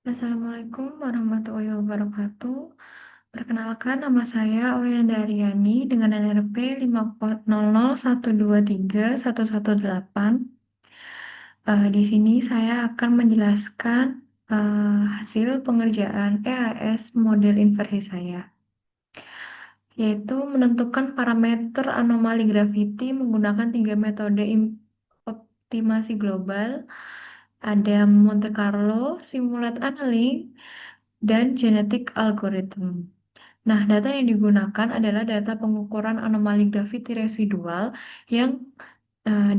Assalamualaikum warahmatullahi wabarakatuh. Perkenalkan, nama saya Aulianda Aryani dengan NRP 500123118. Di sini saya akan menjelaskan hasil pengerjaan EAS model inversi saya, yaitu menentukan parameter anomali graviti menggunakan tiga metode optimasi global. Ada Monte Carlo, Simulate Annealing, dan Genetic Algorithm. Nah, data yang digunakan adalah data pengukuran anomali graviti residual yang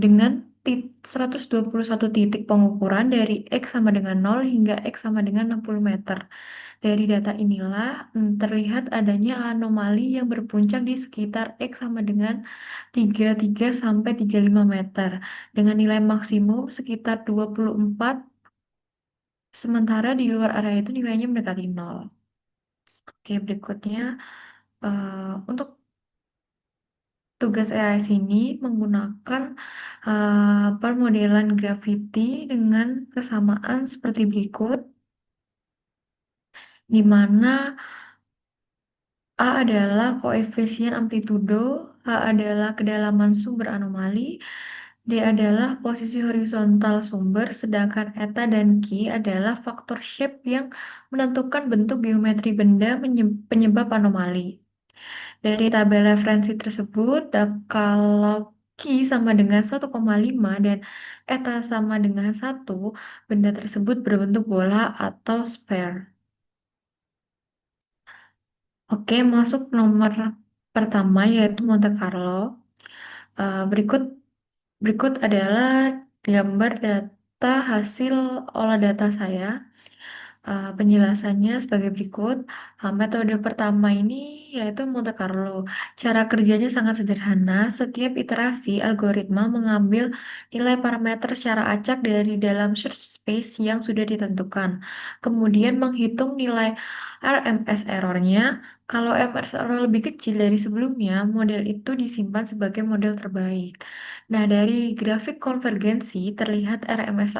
dengan 121 titik pengukuran dari X sama dengan 0 hingga X sama dengan 60 meter. Dari data inilah terlihat adanya anomali yang berpuncak di sekitar X sama dengan 33 sampai 35 meter dengan nilai maksimum sekitar 24, sementara di luar area itu nilainya mendekati 0. Oke, berikutnya untuk tugas EAS ini menggunakan permodelan graviti dengan persamaan seperti berikut, di mana A adalah koefisien amplitudo, H adalah kedalaman sumber anomali, D adalah posisi horizontal sumber, sedangkan eta dan Q adalah faktor shape yang menentukan bentuk geometri benda penyebab anomali. Dari tabel referensi tersebut, kalau Q sama dengan 1,5 dan eta sama dengan 1, benda tersebut berbentuk bola atau sphere. Oke, masuk nomor pertama yaitu Monte Carlo. Berikut berikut adalah gambar data hasil olah data saya. Penjelasannya sebagai berikut. Metode pertama ini yaitu Monte Carlo. Cara kerjanya sangat sederhana. Setiap iterasi algoritma mengambil nilai parameter secara acak dari dalam search space yang sudah ditentukan. Kemudian menghitung nilai RMS errornya. Kalau RMS error lebih kecil dari sebelumnya, model itu disimpan sebagai model terbaik. Nah, dari grafik konvergensi terlihat RMS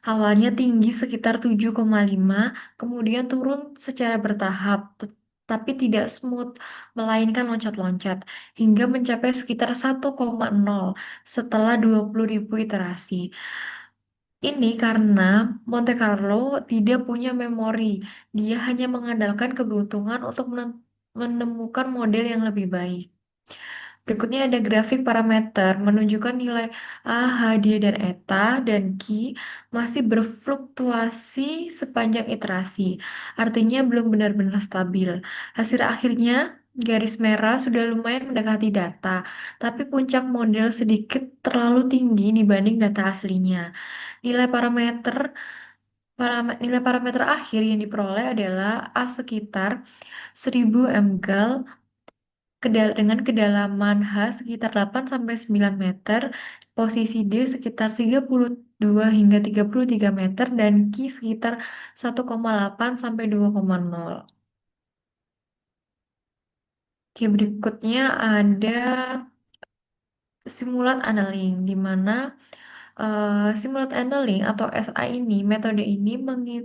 awalnya tinggi sekitar 7,5, kemudian turun secara bertahap, tapi tidak smooth, melainkan loncat-loncat, hingga mencapai sekitar 1,0 setelah 20.000 iterasi. Ini karena Monte Carlo tidak punya memori, dia hanya mengandalkan keberuntungan untuk menemukan model yang lebih baik. Berikutnya ada grafik parameter menunjukkan nilai A, H, D, dan eta dan Q masih berfluktuasi sepanjang iterasi. Artinya belum benar-benar stabil. Hasil akhirnya garis merah sudah lumayan mendekati data, tapi puncak model sedikit terlalu tinggi dibanding data aslinya. Nilai parameter nilai parameter akhir yang diperoleh adalah A sekitar 1000 mgal dengan kedalaman H sekitar 8 sampai 9 meter, posisi D sekitar 32 hingga 33 meter dan Q sekitar 1,8 sampai 2,0. Oke, berikutnya ada simulat annealing di mana simulat annealing atau SA ini, metode ini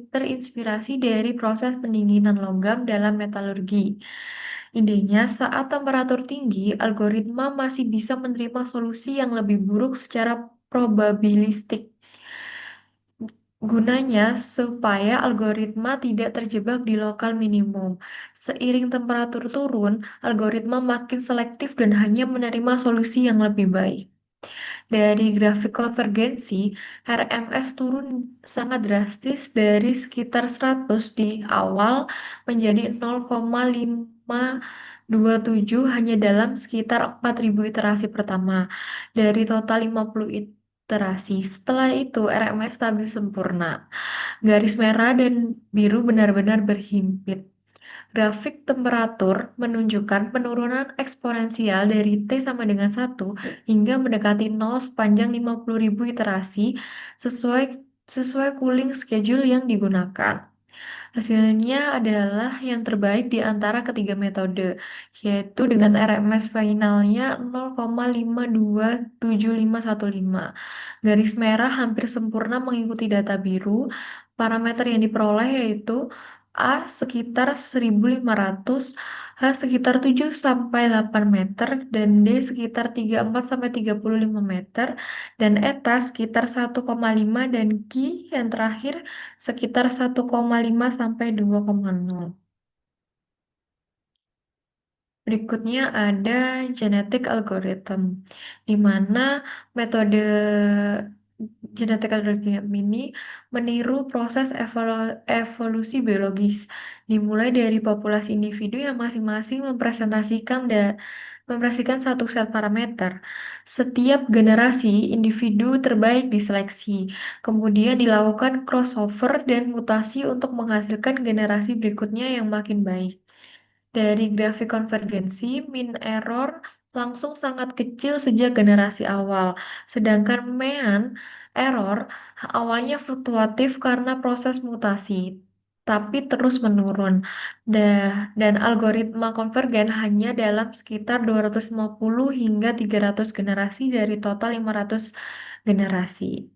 terinspirasi dari proses pendinginan logam dalam metalurgi. Idenya, saat temperatur tinggi, algoritma masih bisa menerima solusi yang lebih buruk secara probabilistik. Gunanya supaya algoritma tidak terjebak di lokal minimum. Seiring temperatur turun, algoritma makin selektif dan hanya menerima solusi yang lebih baik. Dari grafik konvergensi, RMS turun sangat drastis dari sekitar 100 di awal menjadi 0,527 hanya dalam sekitar 4.000 iterasi pertama dari total 50 iterasi. Setelah itu, RMS stabil sempurna. Garis merah dan biru benar-benar berhimpit. Grafik temperatur menunjukkan penurunan eksponensial dari T sama dengan 1 hingga mendekati 0 sepanjang 50.000 iterasi sesuai sesuai cooling schedule yang digunakan. Hasilnya adalah yang terbaik di antara ketiga metode, yaitu dengan RMS finalnya 0,527515. Garis merah hampir sempurna mengikuti data biru Parameter yang diperoleh yaitu A sekitar 1.500, H sekitar 7 sampai 8 meter, dan D sekitar 34 sampai 35 meter, dan eta sekitar 1,5, dan Q yang terakhir sekitar 1,5 sampai 2,0. Berikutnya ada genetic algorithm, di mana metode genetic algorithm ini meniru proses evolusi biologis, dimulai dari populasi individu yang masing-masing mempresentasikan satu set parameter. Setiap generasi individu terbaik diseleksi, kemudian dilakukan crossover dan mutasi untuk menghasilkan generasi berikutnya yang makin baik. Dari grafik konvergensi, mean error langsung sangat kecil sejak generasi awal, sedangkan mean error awalnya fluktuatif karena proses mutasi, tapi terus menurun. Dan algoritma konvergen hanya dalam sekitar 250 hingga 300 generasi dari total 500 generasi.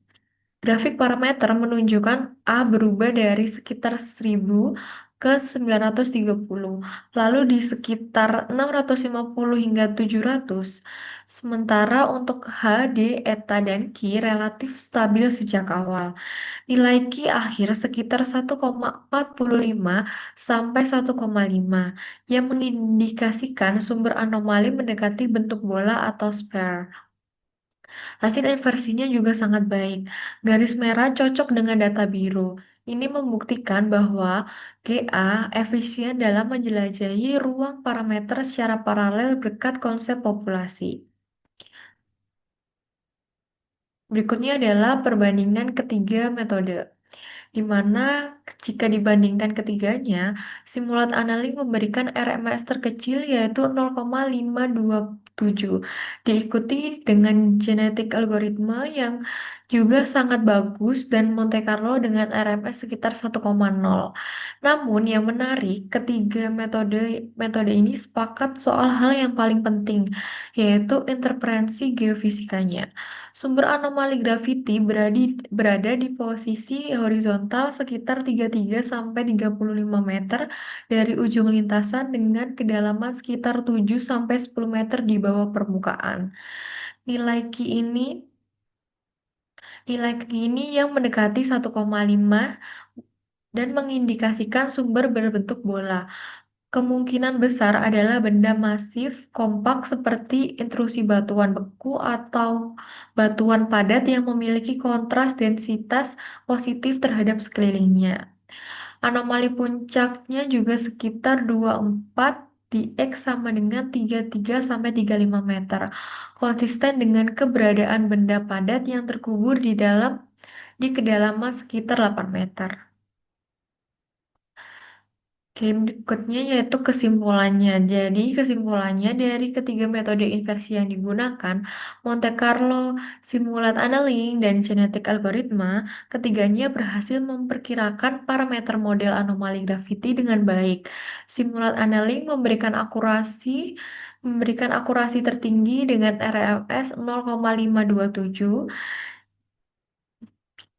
Grafik parameter menunjukkan A berubah dari sekitar 1.000 ke 930, lalu di sekitar 650 hingga 700. Sementara untuk H, D, eta, dan Q relatif stabil sejak awal. Nilai Q akhir sekitar 1,45 sampai 1,5, yang mengindikasikan sumber anomali mendekati bentuk bola atau sphere. Hasil inversinya juga sangat baik. Garis merah cocok dengan data biru. Ini membuktikan bahwa GA efisien dalam menjelajahi ruang parameter secara paralel berkat konsep populasi. Berikutnya adalah perbandingan ketiga metode, di mana jika dibandingkan ketiganya, simulat annealing memberikan RMS terkecil yaitu 0,527, diikuti dengan genetik algoritma yang juga sangat bagus dan Monte Carlo dengan RMS sekitar 1,0. Namun yang menarik, ketiga metode metode ini sepakat soal hal yang paling penting, yaitu interferensi geofisikanya. Sumber anomali graviti berada di posisi horizontal sekitar 33 sampai 35 meter dari ujung lintasan dengan kedalaman sekitar 7 sampai 10 meter di bawah permukaan. Nilai Q ini Nilai Q ini yang mendekati 1,5 dan mengindikasikan sumber berbentuk bola. Kemungkinan besar adalah benda masif kompak seperti intrusi batuan beku atau batuan padat yang memiliki kontras densitas positif terhadap sekelilingnya. Anomali puncaknya juga sekitar 24 di X sama dengan 33 sampai 35 meter. Konsisten dengan keberadaan benda padat yang terkubur di kedalaman sekitar 8 meter. Oke, berikutnya yaitu kesimpulannya. Jadi, kesimpulannya dari ketiga metode inversi yang digunakan, Monte Carlo, simulat annealing, dan genetik algoritma, ketiganya berhasil memperkirakan parameter model anomali graviti dengan baik. Simulat annealing memberikan akurasi tertinggi dengan RMS 0,527,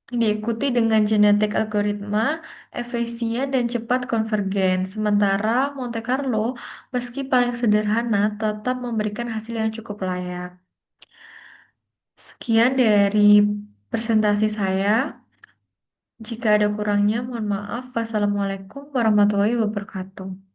diikuti dengan genetik algoritma, efisien dan cepat konvergen. Sementara Monte Carlo, meski paling sederhana, tetap memberikan hasil yang cukup layak. Sekian dari presentasi saya. Jika ada kurangnya, mohon maaf. Wassalamualaikum warahmatullahi wabarakatuh.